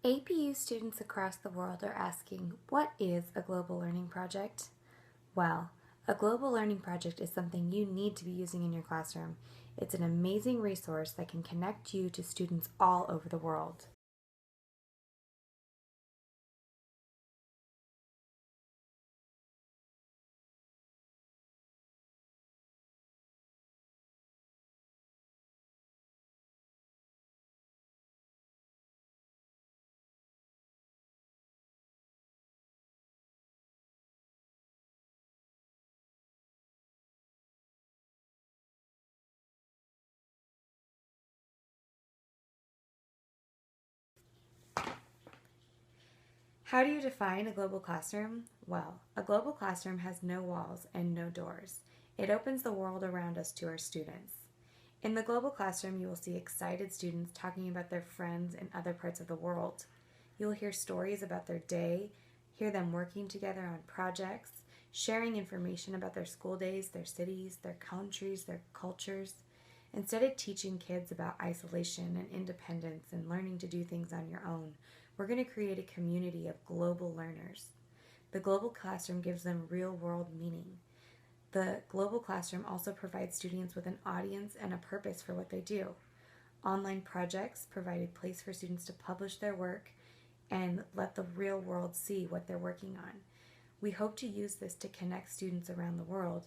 APU students across the world are asking, what is a global learning project? Well, a global learning project is something you need to be using in your classroom. It's an amazing resource that can connect you to students all over the world. How do you define a global classroom? Well, a global classroom has no walls and no doors. It opens the world around us to our students. In the global classroom, you will see excited students talking about their friends in other parts of the world. You will hear stories about their day, hear them working together on projects, sharing information about their school days, their cities, their countries, their cultures. Instead of teaching kids about isolation and independence and learning to do things on your own, we're going to create a community of global learners. The global classroom gives them real-world meaning. The global classroom also provides students with an audience and a purpose for what they do. Online projects provide a place for students to publish their work and let the real world see what they're working on. We hope to use this to connect students around the world.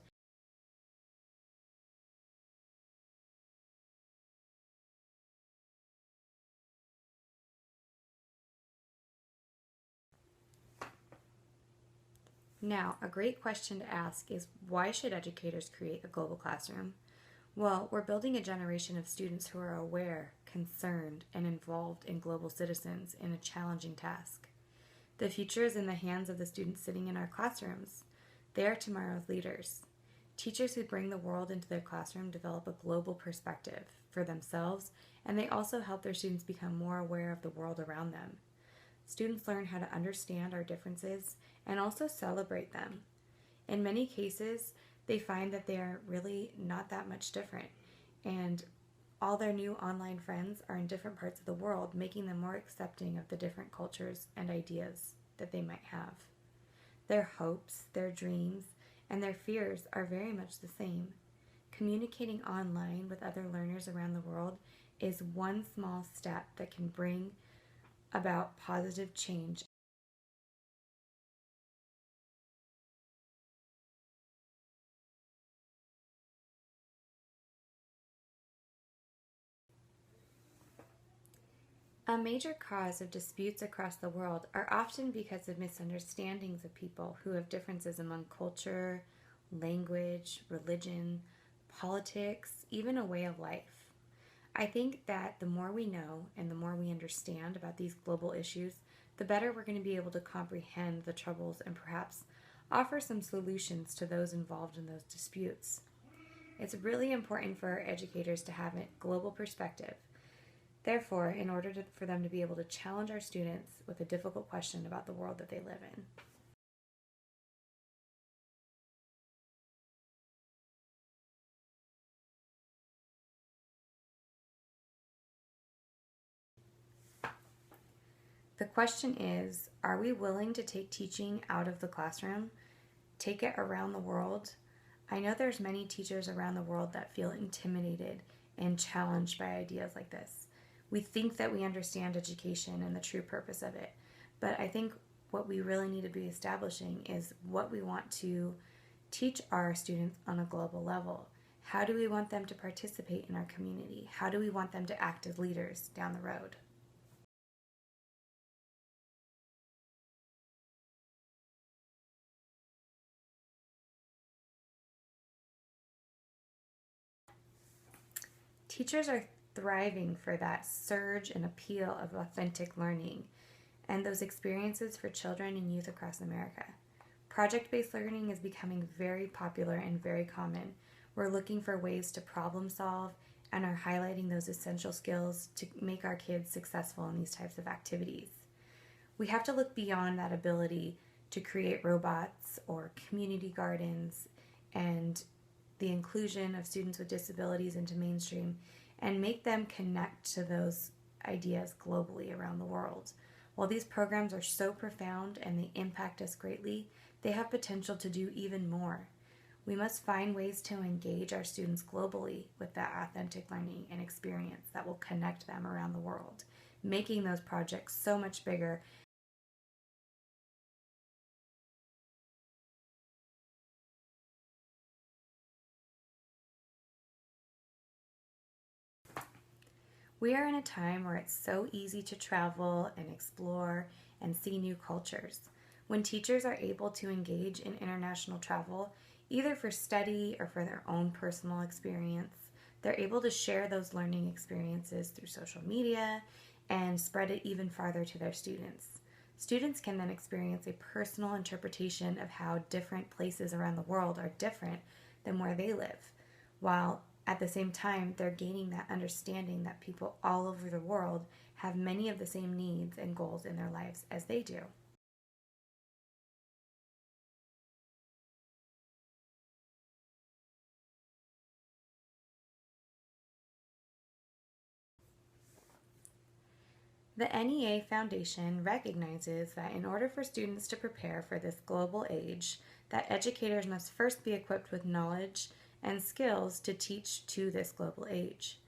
Now, a great question to ask is, why should educators create a global classroom? Well, we're building a generation of students who are aware, concerned, and involved in global citizens in a challenging task. The future is in the hands of the students sitting in our classrooms. They are tomorrow's leaders. Teachers who bring the world into their classroom develop a global perspective for themselves, and they also help their students become more aware of the world around them. Students learn how to understand our differences and also celebrate them. In many cases, they find that they are really not that much different, and all their new online friends are in different parts of the world, making them more accepting of the different cultures and ideas that they might have. Their hopes, their dreams, and their fears are very much the same. Communicating online with other learners around the world is one small step that can bring about positive change. A major cause of disputes across the world are often because of misunderstandings of people who have differences among culture, language, religion, politics, even a way of life. I think that the more we know and the more we understand about these global issues, the better we're going to be able to comprehend the troubles and perhaps offer some solutions to those involved in those disputes. It's really important for our educators to have a global perspective. Therefore, in order for them to be able to challenge our students with a difficult question about the world that they live in. The question is, are we willing to take teaching out of the classroom, take it around the world? I know there's many teachers around the world that feel intimidated and challenged by ideas like this. We think that we understand education and the true purpose of it, but I think what we really need to be establishing is what we want to teach our students on a global level. How do we want them to participate in our community? How do we want them to act as leaders down the road? Teachers are thriving for that surge and appeal of authentic learning and those experiences for children and youth across America. Project-based learning is becoming very popular and very common. We're looking for ways to problem solve and are highlighting those essential skills to make our kids successful in these types of activities. We have to look beyond that ability to create robots or community gardens and the inclusion of students with disabilities into mainstream and make them connect to those ideas globally around the world. While these programs are so profound and they impact us greatly, they have potential to do even more. We must find ways to engage our students globally with that authentic learning and experience that will connect them around the world, making those projects so much bigger. We are in a time where it's so easy to travel and explore and see new cultures. When teachers are able to engage in international travel, either for study or for their own personal experience, they're able to share those learning experiences through social media and spread it even farther to their students. Students can then experience a personal interpretation of how different places around the world are different than where they live, while at the same time they're gaining that understanding that people all over the world have many of the same needs and goals in their lives as they do. The NEA Foundation recognizes that in order for students to prepare for this global age, that educators must first be equipped with knowledge and skills to teach to this global age.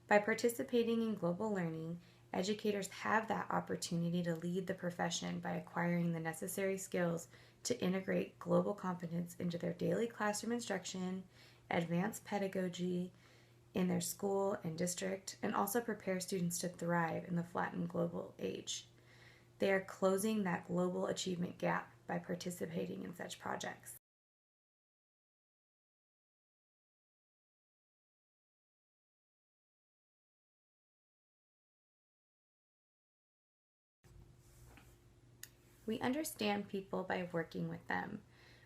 By participating in global learning, educators have that opportunity to lead the profession by acquiring the necessary skills to integrate global competence into their daily classroom instruction, advanced pedagogy, in their school and district, and also prepare students to thrive in the flattened global age. They are closing that global achievement gap by participating in such projects. We understand people by working with them.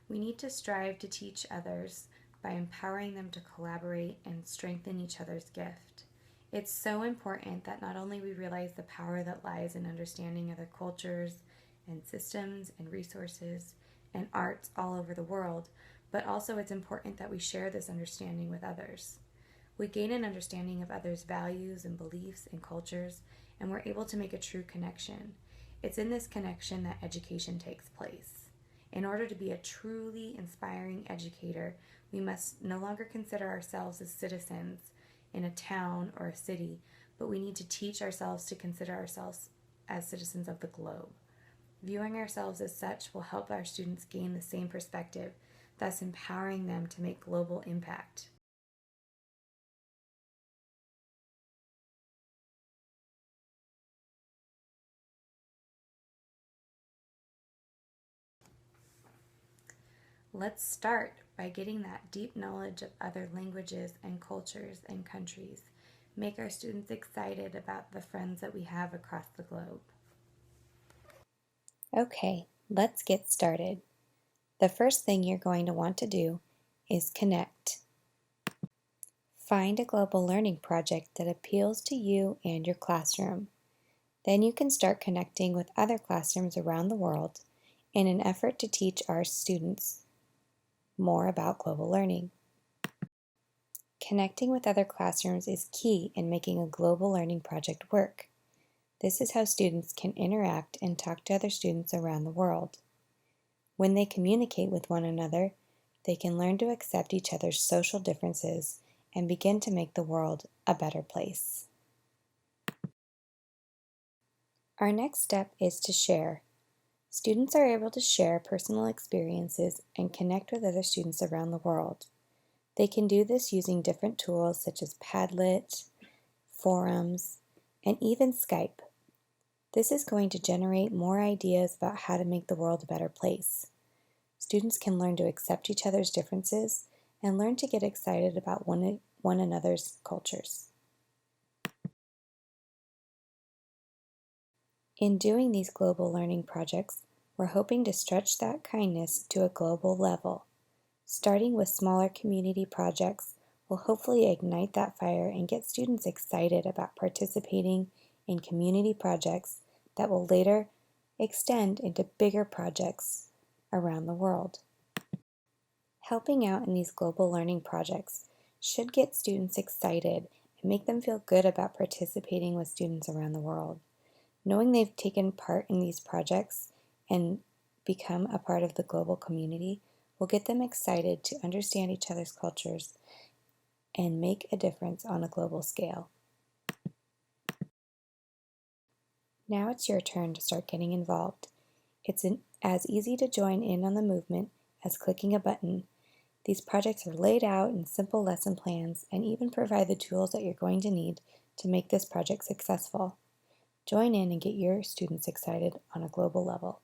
We need to strive to teach others by empowering them to collaborate and strengthen each other's gift. It's so important that not only we realize the power that lies in understanding other cultures and systems and resources and arts all over the world, but also it's important that we share this understanding with others. We gain an understanding of others' values and beliefs and cultures, and we're able to make a true connection. It's in this connection that education takes place. In order to be a truly inspiring educator, we must no longer consider ourselves as citizens in a town or a city, but we need to teach ourselves to consider ourselves as citizens of the globe. Viewing ourselves as such will help our students gain the same perspective, thus empowering them to make global impact. Let's start by getting that deep knowledge of other languages and cultures and countries. Make our students excited about the friends that we have across the globe. Okay, let's get started. The first thing you're going to want to do is connect. Find a global learning project that appeals to you and your classroom. Then you can start connecting with other classrooms around the world in an effort to teach our students more about global learning. Connecting with other classrooms is key in making a global learning project work. This is how students can interact and talk to other students around the world. When they communicate with one another, they can learn to accept each other's social differences and begin to make the world a better place. Our next step is to share. Students are able to share personal experiences and connect with other students around the world. They can do this using different tools such as Padlet, forums, and even Skype. This is going to generate more ideas about how to make the world a better place. Students can learn to accept each other's differences and learn to get excited about one another's cultures. In doing these global learning projects, we're hoping to stretch that kindness to a global level. Starting with smaller community projects will hopefully ignite that fire and get students excited about participating in community projects that will later extend into bigger projects around the world. Helping out in these global learning projects should get students excited and make them feel good about participating with students around the world. Knowing they've taken part in these projects and become a part of the global community will get them excited to understand each other's cultures and make a difference on a global scale. Now it's your turn to start getting involved. It's as easy to join in on the movement as clicking a button. These projects are laid out in simple lesson plans and even provide the tools that you're going to need to make this project successful. Join in and get your students excited on a global level.